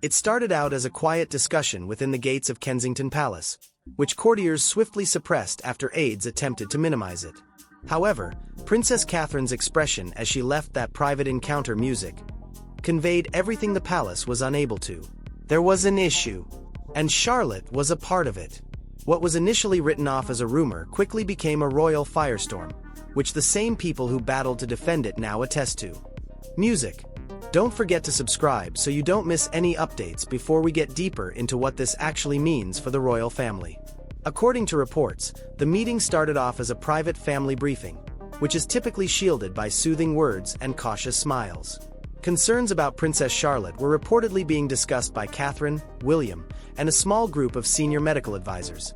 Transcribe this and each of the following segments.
It started out as a quiet discussion within the gates of Kensington Palace, which courtiers swiftly suppressed after aides attempted to minimize it. However, Princess Catherine's expression as she left that private encounter music conveyed everything the palace was unable to. There was an issue, and Charlotte was a part of it. What was initially written off as a rumor quickly became a royal firestorm, which the same people who battled to defend it now attest to. Music. Don't forget to subscribe so you don't miss any updates before we get deeper into what this actually means for the royal family. According to reports, the meeting started off as a private family briefing, which is typically shielded by soothing words and cautious smiles. Concerns about Princess Charlotte were reportedly being discussed by Catherine, William, and a small group of senior medical advisors.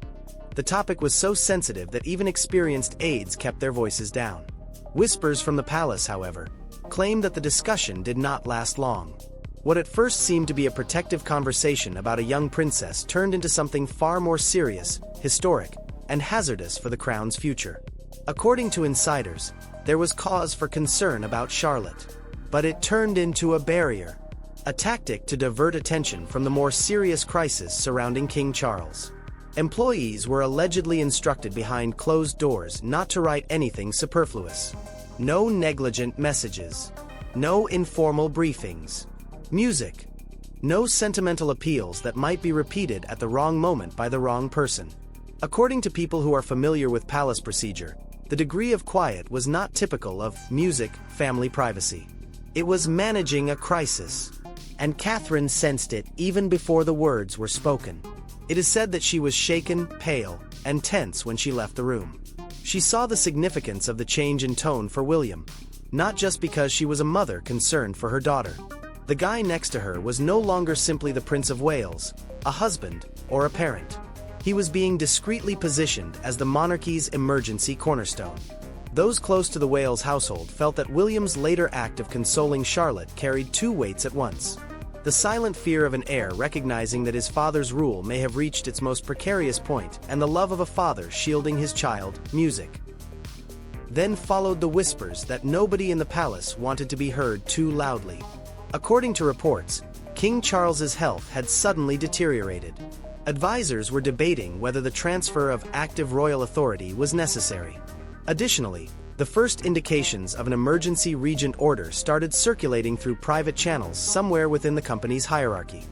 The topic was so sensitive that even experienced aides kept their voices down. Whispers from the palace, however, claimed that the discussion did not last long. What at first seemed to be a protective conversation about a young princess turned into something far more serious, historic, and hazardous for the crown's future. According to insiders, there was cause for concern about Charlotte, but it turned into a barrier, a tactic to divert attention from the more serious crisis surrounding King Charles. Employees were allegedly instructed behind closed doors not to write anything superfluous. No negligent messages. No informal briefings. Music. No sentimental appeals that might be repeated at the wrong moment by the wrong person. According to people who are familiar with palace procedure, the degree of quiet was not typical of music, family privacy. It was managing a crisis. And Catherine sensed it even before the words were spoken. It is said that she was shaken, pale, and tense when she left the room. She saw the significance of the change in tone for William, not just because she was a mother concerned for her daughter. The guy next to her was no longer simply the Prince of Wales, a husband, or a parent. He was being discreetly positioned as the monarchy's emergency cornerstone. Those close to the Wales household felt that William's later act of consoling Charlotte carried two weights at once. The silent fear of an heir recognizing that his father's rule may have reached its most precarious point, and the love of a father shielding his child, music. Then followed the whispers that nobody in the palace wanted to be heard too loudly. According to reports, King Charles's health had suddenly deteriorated. Advisors were debating whether the transfer of active royal authority was necessary. Additionally, the first indications of an emergency regent order started circulating through private channels somewhere within the company's hierarchy,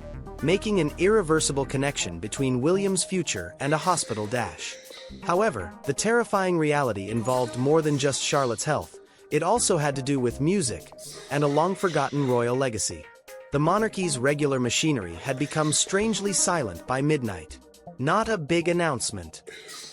making an irreversible connection between William's future and a hospital dash. However, the terrifying reality involved more than just Charlotte's health. It also had to do with music and a long-forgotten royal legacy. The monarchy's regular machinery had become strangely silent by midnight. Not a big announcement.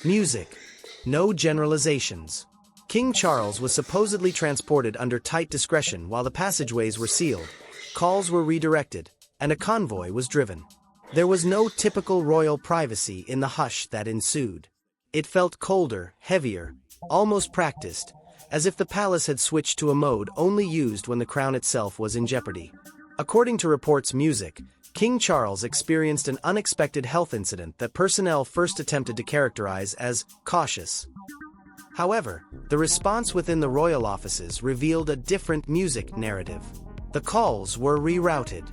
Music. No generalizations. King Charles was supposedly transported under tight discretion while the passageways were sealed, calls were redirected, and a convoy was driven. There was no typical royal privacy in the hush that ensued. It felt colder, heavier, almost practiced, as if the palace had switched to a mode only used when the crown itself was in jeopardy. According to reports, music, King Charles experienced an unexpected health incident that personnel first attempted to characterize as cautious. However, the response within the royal offices revealed a different music narrative. The calls were rerouted.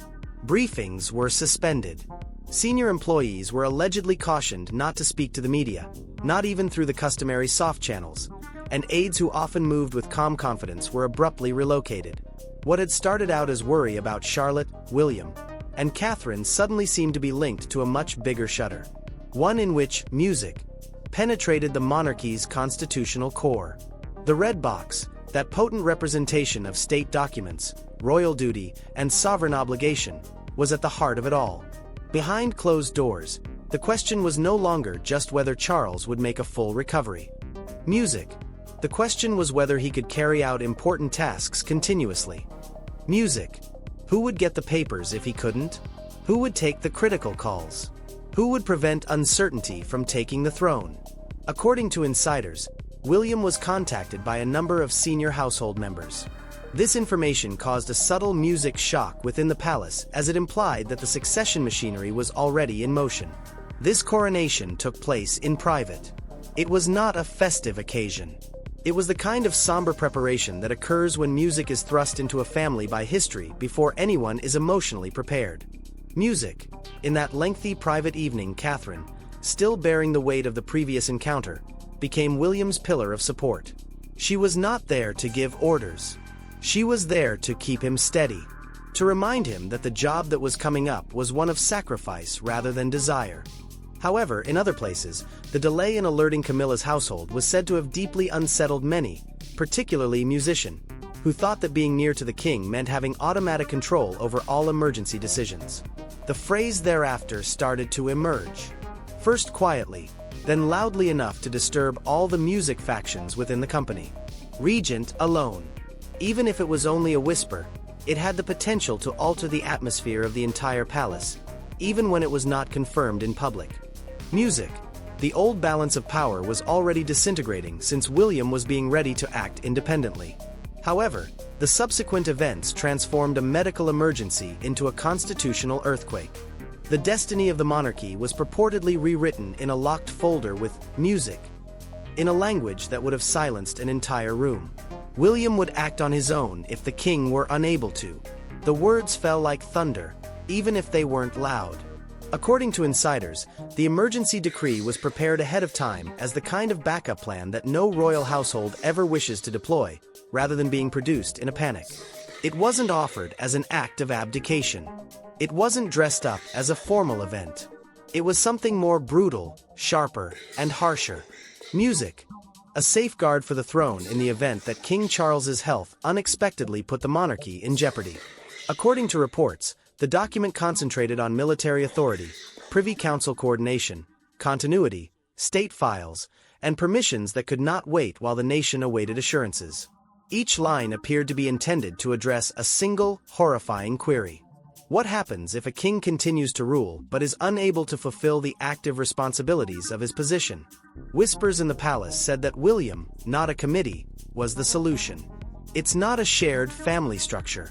Briefings were suspended. Senior employees were allegedly cautioned not to speak to the media, not even through the customary soft channels, and aides who often moved with calm confidence were abruptly relocated. What had started out as worry about Charlotte, William, and Catherine suddenly seemed to be linked to a much bigger shudder. One in which music penetrated the monarchy's constitutional core. The red box, that potent representation of state documents, royal duty, and sovereign obligation, was at the heart of it all. Behind closed doors, the question was no longer just whether Charles would make a full recovery. Music. The question was whether he could carry out important tasks continuously. Music. Who would get the papers if he couldn't? Who would take the critical calls? Who would prevent uncertainty from taking the throne? According to insiders, William was contacted by a number of senior household members. This information caused a subtle music shock within the palace as it implied that the succession machinery was already in motion. This coronation took place in private. It was not a festive occasion. It was the kind of somber preparation that occurs when music is thrust into a family by history before anyone is emotionally prepared. Music. In that lengthy private evening, Catherine, still bearing the weight of the previous encounter, became William's pillar of support. She was not there to give orders. She was there to keep him steady, to remind him that the job that was coming up was one of sacrifice rather than desire. However, in other places, the delay in alerting Camilla's household was said to have deeply unsettled many, particularly musicians, who thought that being near to the king meant having automatic control over all emergency decisions. The phrase thereafter started to emerge, first quietly, then loudly enough to disturb all the music factions within the company. Regent alone. Even if it was only a whisper, it had the potential to alter the atmosphere of the entire palace, even when it was not confirmed in public. Music. The old balance of power was already disintegrating since William was being ready to act independently. However, the subsequent events transformed a medical emergency into a constitutional earthquake. The destiny of the monarchy was purportedly rewritten in a locked folder with music, in a language that would have silenced an entire room. William would act on his own if the king were unable to. The words fell like thunder, even if they weren't loud. According to insiders, the emergency decree was prepared ahead of time as the kind of backup plan that no royal household ever wishes to deploy, rather than being produced in a panic. It wasn't offered as an act of abdication. It wasn't dressed up as a formal event. It was something more brutal, sharper, and harsher. Music. A safeguard for the throne in the event that King Charles's health unexpectedly put the monarchy in jeopardy. According to reports, the document concentrated on military authority, Privy Council coordination, continuity, state files, and permissions that could not wait while the nation awaited assurances. Each line appeared to be intended to address a single, horrifying query. What happens if a king continues to rule but is unable to fulfill the active responsibilities of his position? Whispers in the palace said that William, not a committee, was the solution. It's not a shared family structure.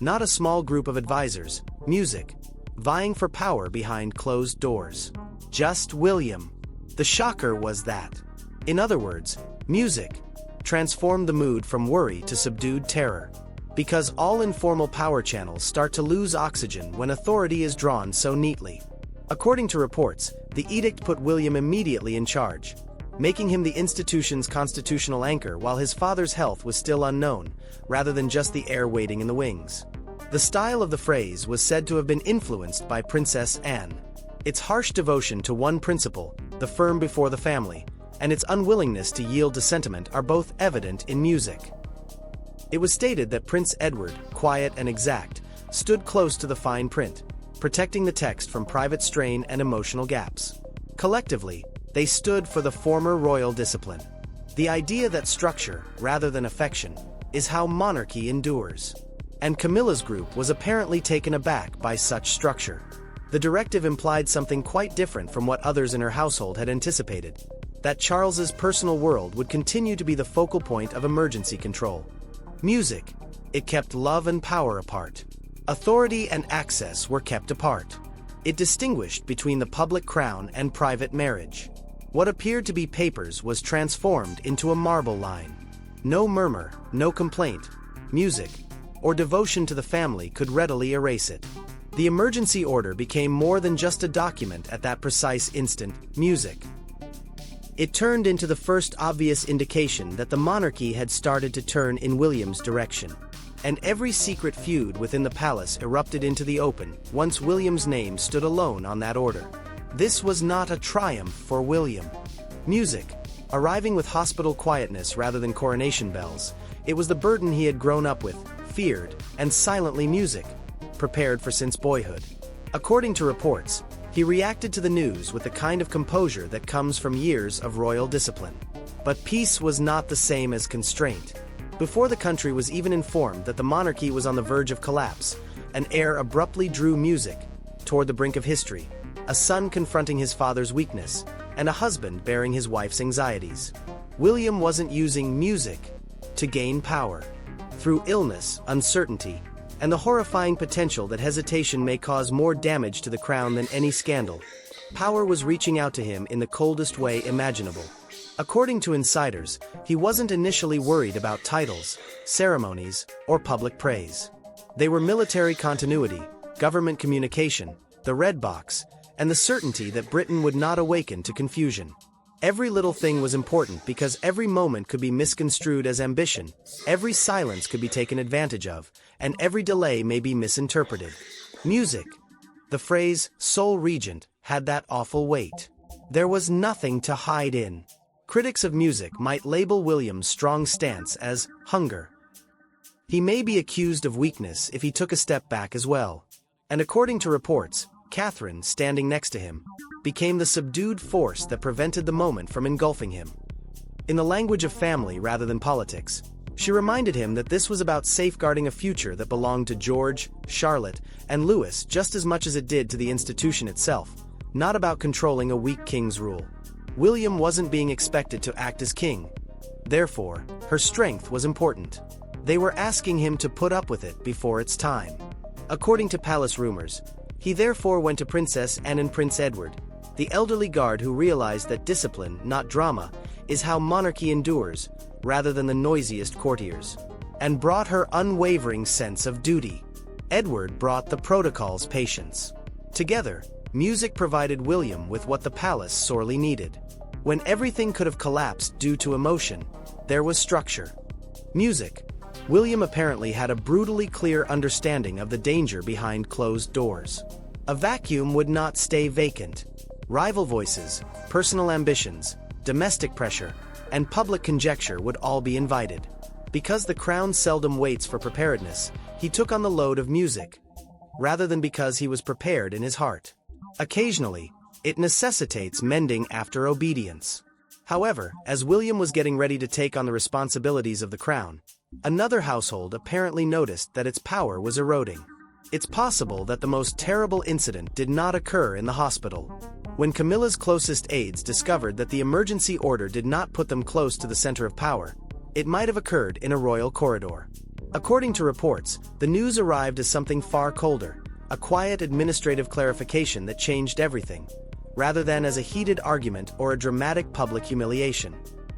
Not a small group of advisors, music, vying for power behind closed doors. Just William. The shocker was that, in other words, music transformed the mood from worry to subdued terror. Because all informal power channels start to lose oxygen when authority is drawn so neatly. According to reports, the edict put William immediately in charge, making him the institution's constitutional anchor while his father's health was still unknown, rather than just the air waiting in the wings. The style of the phrase was said to have been influenced by Princess Anne. Its harsh devotion to one principle, the firm before the family, and its unwillingness to yield to sentiment are both evident in music. It was stated that Prince Edward, quiet and exact, stood close to the fine print, protecting the text from private strain and emotional gaps. Collectively, they stood for the former royal discipline. The idea that structure, rather than affection, is how monarchy endures. And Camilla's group was apparently taken aback by such structure. The directive implied something quite different from what others in her household had anticipated, that Charles's personal world would continue to be the focal point of emergency control. Music. It kept love and power apart. Authority and access were kept apart. It distinguished between the public crown and private marriage. What appeared to be papers was transformed into a marble line. No murmur, no complaint, music, or devotion to the family could readily erase it. The emergency order became more than just a document at that precise instant, music. It turned into the first obvious indication that the monarchy had started to turn in William's direction. And every secret feud within the palace erupted into the open once William's name stood alone on that order. This was not a triumph for William. Music. Arriving with hospital quietness rather than coronation bells, it was the burden he had grown up with, feared, and silently music, prepared for since boyhood. According to reports, he reacted to the news with the kind of composure that comes from years of royal discipline. But peace was not the same as constraint. Before the country was even informed that the monarchy was on the verge of collapse, an heir abruptly drew music toward the brink of history, a son confronting his father's weakness, and a husband bearing his wife's anxieties. William wasn't using music to gain power. Through illness, uncertainty, and the horrifying potential that hesitation may cause more damage to the crown than any scandal, power was reaching out to him in the coldest way imaginable. According to insiders, he wasn't initially worried about titles, ceremonies, or public praise. They were military continuity, government communication, the red box, and the certainty that Britain would not awaken to confusion. Every little thing was important because every moment could be misconstrued as ambition, every silence could be taken advantage of, and every delay may be misinterpreted. Music. The phrase, Sole Regent, had that awful weight. There was nothing to hide in. Critics of music might label William's strong stance as hunger. He may be accused of weakness if he took a step back as well. And according to reports, Catherine, standing next to him, became the subdued force that prevented the moment from engulfing him. In the language of family rather than politics, she reminded him that this was about safeguarding a future that belonged to George, Charlotte, and Louis just as much as it did to the institution itself, not about controlling a weak king's rule. William wasn't being expected to act as king. Therefore, her strength was important. They were asking him to put up with it before its time. According to palace rumors, he therefore went to Princess Anne and Prince Edward, the elderly guard who realized that discipline, not drama, is how monarchy endures, rather than the noisiest courtiers, and brought her unwavering sense of duty. Edward brought the protocol's patience. Together, music provided William with what the palace sorely needed. When everything could have collapsed due to emotion, there was structure. Music. William apparently had a brutally clear understanding of the danger behind closed doors. A vacuum would not stay vacant. Rival voices, personal ambitions, domestic pressure, and public conjecture would all be invited. Because the crown seldom waits for preparedness, he took on the load of music, rather than because he was prepared in his heart. Occasionally, it necessitates mending after obedience. However, as William was getting ready to take on the responsibilities of the crown, another household apparently noticed that its power was eroding. It's possible that the most terrible incident did not occur in the hospital. When Camilla's closest aides discovered that the emergency order did not put them close to the center of power, it might have occurred in a royal corridor. According to reports, the news arrived as something far colder, a quiet administrative clarification that changed everything, rather than as a heated argument or a dramatic public humiliation.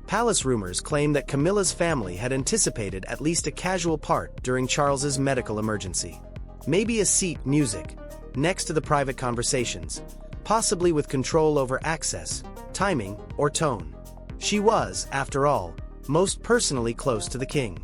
Palace rumors claim that Camilla's family had anticipated at least a casual part during Charles's medical emergency. Maybe a seat, music, next to the private conversations, possibly with control over access, timing, or tone. She was, after all, most personally close to the king.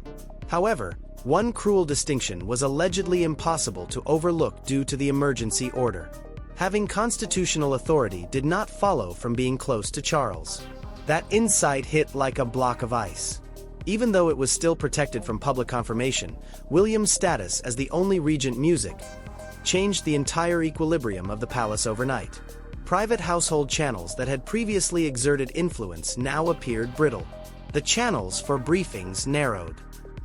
However, one cruel distinction was allegedly impossible to overlook due to the emergency order. Having constitutional authority did not follow from being close to Charles. That insight hit like a block of ice. Even though it was still protected from public confirmation, William's status as the only regent music changed the entire equilibrium of the palace overnight. Private household channels that had previously exerted influence now appeared brittle. The channels for briefings narrowed.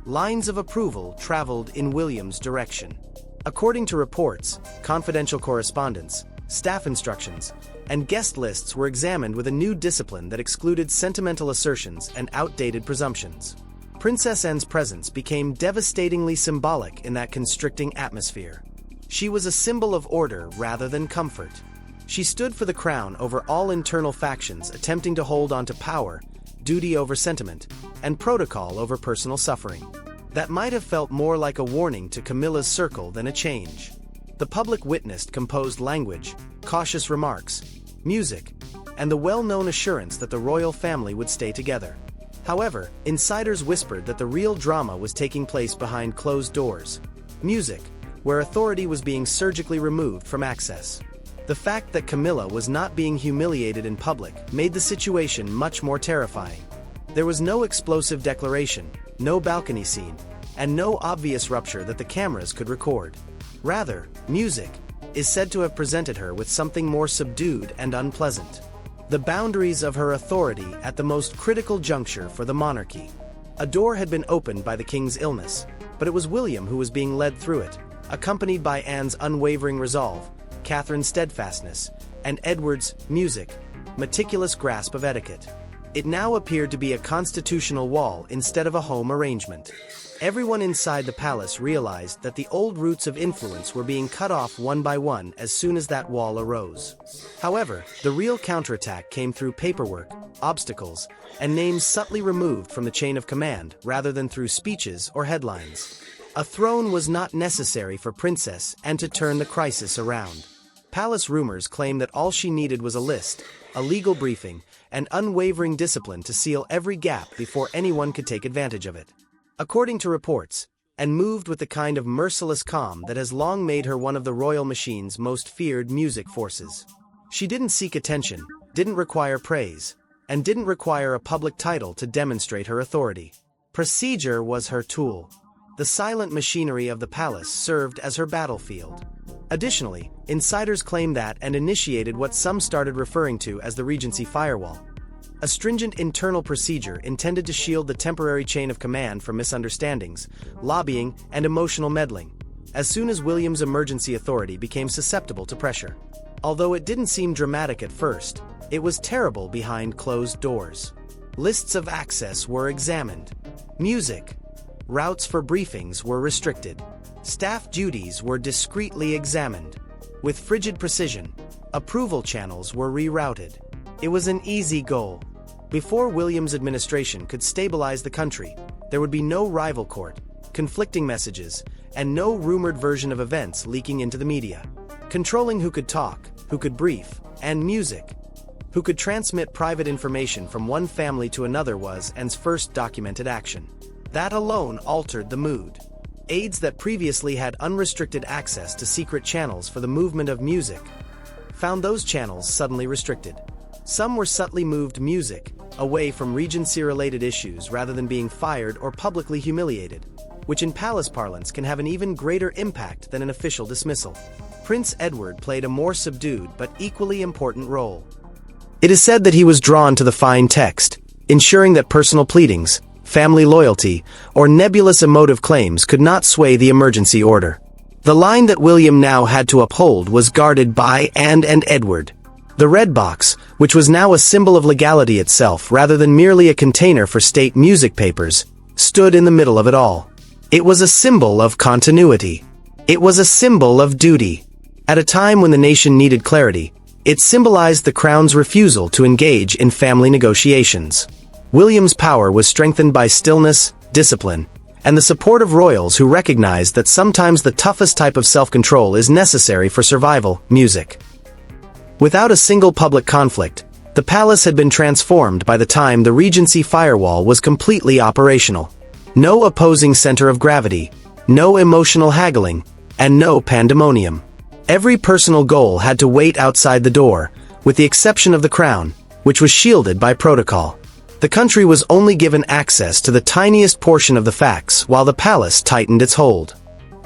Lines of approval traveled in William's direction. According to reports, confidential correspondence, staff instructions, and guest lists were examined with a new discipline that excluded sentimental assertions and outdated presumptions. Princess Anne's presence became devastatingly symbolic in that constricting atmosphere. She was a symbol of order rather than comfort. She stood for the crown over all internal factions attempting to hold on to power, duty over sentiment, and protocol over personal suffering. That might have felt more like a warning to Camilla's circle than a change. The public witnessed composed language, cautious remarks, music, and the well-known assurance that the royal family would stay together. However, insiders whispered that the real drama was taking place behind closed doors. Music, where authority was being surgically removed from access. The fact that Camilla was not being humiliated in public made the situation much more terrifying. There was no explosive declaration, no balcony scene, and no obvious rupture that the cameras could record. Rather, music is said to have presented her with something more subdued and unpleasant. The boundaries of her authority at the most critical juncture for the monarchy. A door had been opened by the king's illness, but it was William who was being led through it, accompanied by Anne's unwavering resolve, Catherine's steadfastness, and Edward's music, meticulous grasp of etiquette. It now appeared to be a constitutional wall instead of a home arrangement. Everyone inside the palace realized that the old roots of influence were being cut off one by one as soon as that wall arose. However, the real counterattack came through paperwork, obstacles, and names subtly removed from the chain of command rather than through speeches or headlines. A throne was not necessary for Princess Anne to turn the crisis around. Palace rumors claim that all she needed was a list, a legal briefing, and unwavering discipline to seal every gap before anyone could take advantage of it. According to reports, and moved with the kind of merciless calm that has long made her one of the royal machine's most feared music forces. She didn't seek attention, didn't require praise, and didn't require a public title to demonstrate her authority. Procedure was her tool. The silent machinery of the palace served as her battlefield. Additionally, insiders claim that and initiated what some started referring to as the Regency firewall. A stringent internal procedure intended to shield the temporary chain of command from misunderstandings, lobbying, and emotional meddling, as soon as William's emergency authority became susceptible to pressure. Although it didn't seem dramatic at first, it was terrible behind closed doors. Lists of access were examined. Music, routes for briefings were restricted. Staff duties were discreetly examined. With frigid precision, approval channels were rerouted. It was an easy goal. Before William's administration could stabilize the country, there would be no rival court, conflicting messages, and no rumored version of events leaking into the media. Controlling who could talk, who could brief, and music, who could transmit private information from one family to another was Anne's first documented action. That alone altered the mood. Aides that previously had unrestricted access to secret channels for the movement of music found those channels suddenly restricted. Some were subtly moved music away from Regency-related issues rather than being fired or publicly humiliated, which in palace parlance can have an even greater impact than an official dismissal. Prince Edward played a more subdued but equally important role. It is said that he was drawn to the fine text, ensuring that personal pleadings, family loyalty, or nebulous emotive claims could not sway the emergency order. The line that William now had to uphold was guarded by Anne and Edward. The red box, which was now a symbol of legality itself rather than merely a container for state music papers, stood in the middle of it all. It was a symbol of continuity. It was a symbol of duty. At a time when the nation needed clarity, it symbolized the crown's refusal to engage in family negotiations. William's power was strengthened by stillness, discipline, and the support of royals who recognized that sometimes the toughest type of self-control is necessary for survival: music. Without a single public conflict, the palace had been transformed by the time the Regency firewall was completely operational. No opposing center of gravity, no emotional haggling, and no pandemonium. Every personal goal had to wait outside the door, with the exception of the crown, which was shielded by protocol. The country was only given access to the tiniest portion of the facts while the palace tightened its hold.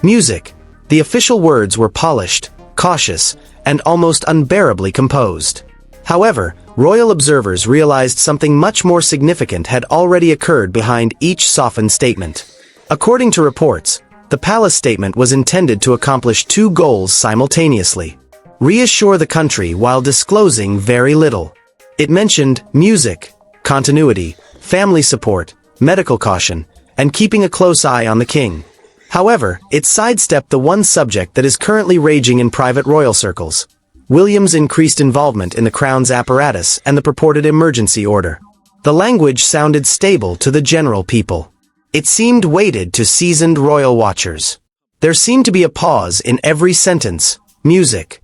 Music. The official words were polished, cautious, and almost unbearably composed. However, royal observers realized something much more significant had already occurred behind each softened statement. According to reports, the palace statement was intended to accomplish two goals simultaneously: reassure the country while disclosing very little. It mentioned music, continuity, family support, medical caution, and keeping a close eye on the king. However, it sidestepped the one subject that is currently raging in private royal circles: William's increased involvement in the crown's apparatus and the purported emergency order. The language sounded stable to the general people. It seemed weighted to seasoned royal watchers. There seemed to be a pause in every sentence: music.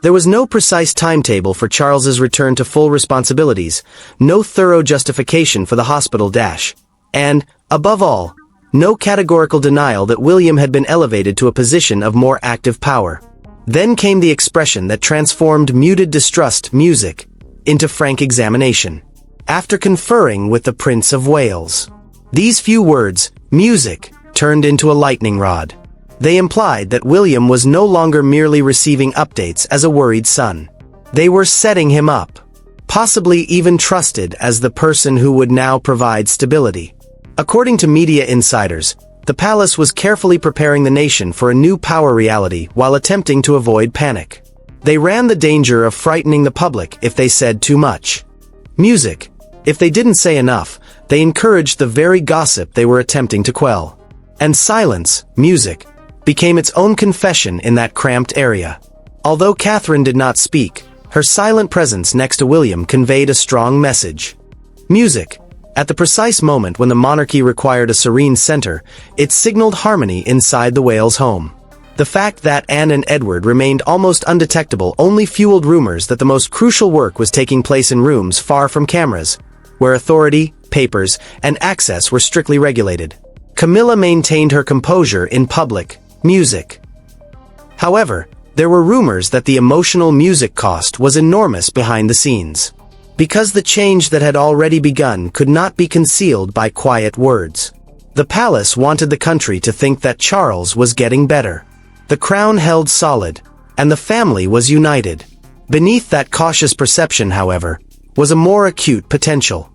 There was no precise timetable for Charles's return to full responsibilities, no thorough justification for the hospital dash, and, above all, no categorical denial that William had been elevated to a position of more active power. Then came the expression that transformed muted distrust music into frank examination. After conferring with the Prince of Wales, these few words, music, turned into a lightning rod. They implied that William was no longer merely receiving updates as a worried son. They were setting him up, possibly even trusted as the person who would now provide stability. According to media insiders, the palace was carefully preparing the nation for a new power reality while attempting to avoid panic. They ran the danger of frightening the public if they said too much. Music, If they didn't say enough, they encouraged the very gossip they were attempting to quell. And silence, music, became its own confession in that cramped area. Although Catherine did not speak, her silent presence next to William conveyed a strong message. Music. At the precise moment when the monarchy required a serene center, it signaled harmony inside the Wales home. The fact that Anne and Edward remained almost undetectable only fueled rumors that the most crucial work was taking place in rooms far from cameras, where authority, papers, and access were strictly regulated. Camilla maintained her composure in public music. However, there were rumors that the emotional music cost was enormous behind the scenes. Because the change that had already begun could not be concealed by quiet words. The palace wanted the country to think that Charles was getting better. The crown held solid, and the family was united. Beneath that cautious perception, however, was a more acute potential.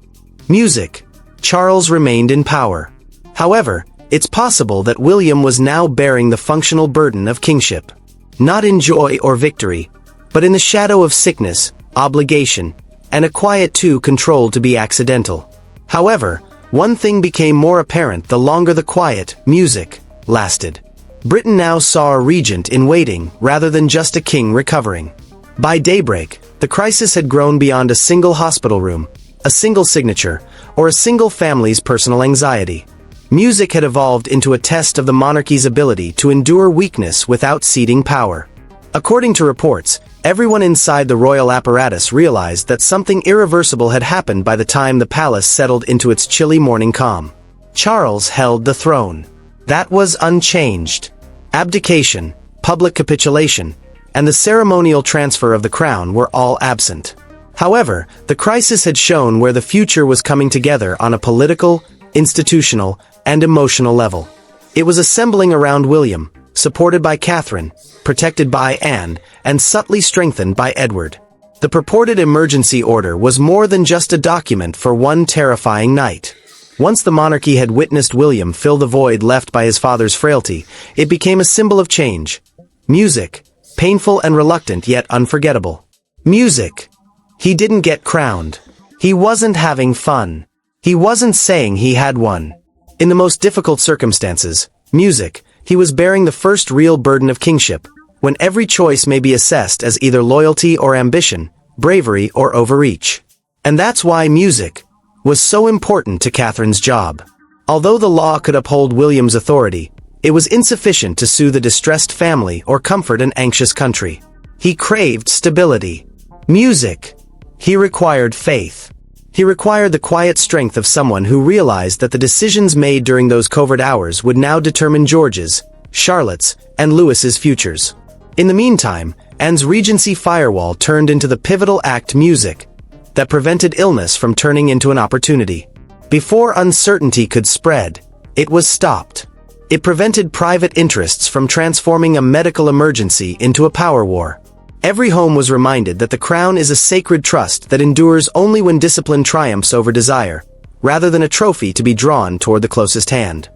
Music. Charles remained in power. However, it's possible that William was now bearing the functional burden of kingship. Not in joy or victory, but in the shadow of sickness, obligation, and a quiet too controlled to be accidental. However, one thing became more apparent the longer the quiet, music, lasted. Britain now saw a regent in waiting rather than just a king recovering. By daybreak, the crisis had grown beyond a single hospital room, a single signature, or a single family's personal anxiety. Music had evolved into a test of the monarchy's ability to endure weakness without ceding power. According to reports, everyone inside the royal apparatus realized that something irreversible had happened by the time the palace settled into its chilly morning calm. Charles held the throne. That was unchanged. Abdication, public capitulation, and the ceremonial transfer of the crown were all absent. However, the crisis had shown where the future was coming together on a political, institutional, and emotional level. It was assembling around William, supported by Catherine, protected by Anne, and subtly strengthened by Edward. The purported emergency order was more than just a document for one terrifying night. Once the monarchy had witnessed William fill the void left by his father's frailty, it became a symbol of change. Music. Painful and reluctant yet unforgettable. Music. He didn't get crowned. He wasn't having fun. He wasn't saying he had won. In the most difficult circumstances, music, he was bearing the first real burden of kingship, when every choice may be assessed as either loyalty or ambition, bravery or overreach. And that's why music was so important to Catherine's job. Although the law could uphold William's authority, it was insufficient to soothe a distressed family or comfort an anxious country. He craved stability. Music. He required faith. He required the quiet strength of someone who realized that the decisions made during those covert hours would now determine George's, Charlotte's, and Louis's futures. In the meantime, Anne's regency firewall turned into the pivotal act music that prevented illness from turning into an opportunity. Before uncertainty could spread, it was stopped. It prevented private interests from transforming a medical emergency into a power war. Every home was reminded that the crown is a sacred trust that endures only when discipline triumphs over desire, rather than a trophy to be drawn toward the closest hand.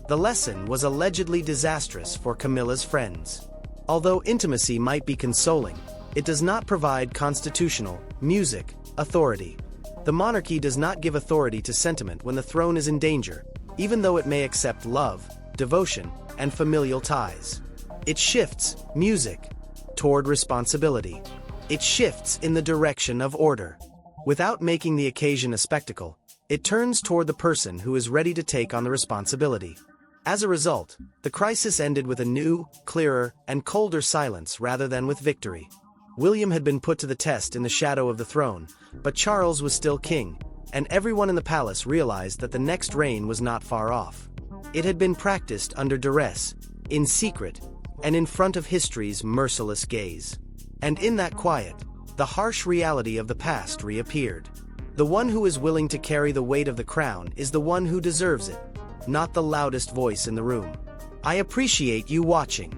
The lesson was allegedly disastrous for Camilla's friends. Although intimacy might be consoling, it does not provide constitutional, music, authority. The monarchy does not give authority to sentiment when the throne is in danger, even though it may accept love, devotion, and familial ties. It shifts music toward responsibility. It shifts in the direction of order. Without making the occasion a spectacle, it turns toward the person who is ready to take on the responsibility. As a result, the crisis ended with a new, clearer, and colder silence rather than with victory. William had been put to the test in the shadow of the throne, but Charles was still king, and everyone in the palace realized that the next reign was not far off. It had been practiced under duress, in secret, and in front of history's merciless gaze. And in that quiet, the harsh reality of the past reappeared. The one who is willing to carry the weight of the crown is the one who deserves it, not the loudest voice in the room. I appreciate you watching.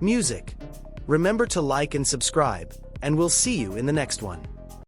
Music. Remember to like and subscribe, and we'll see you in the next one.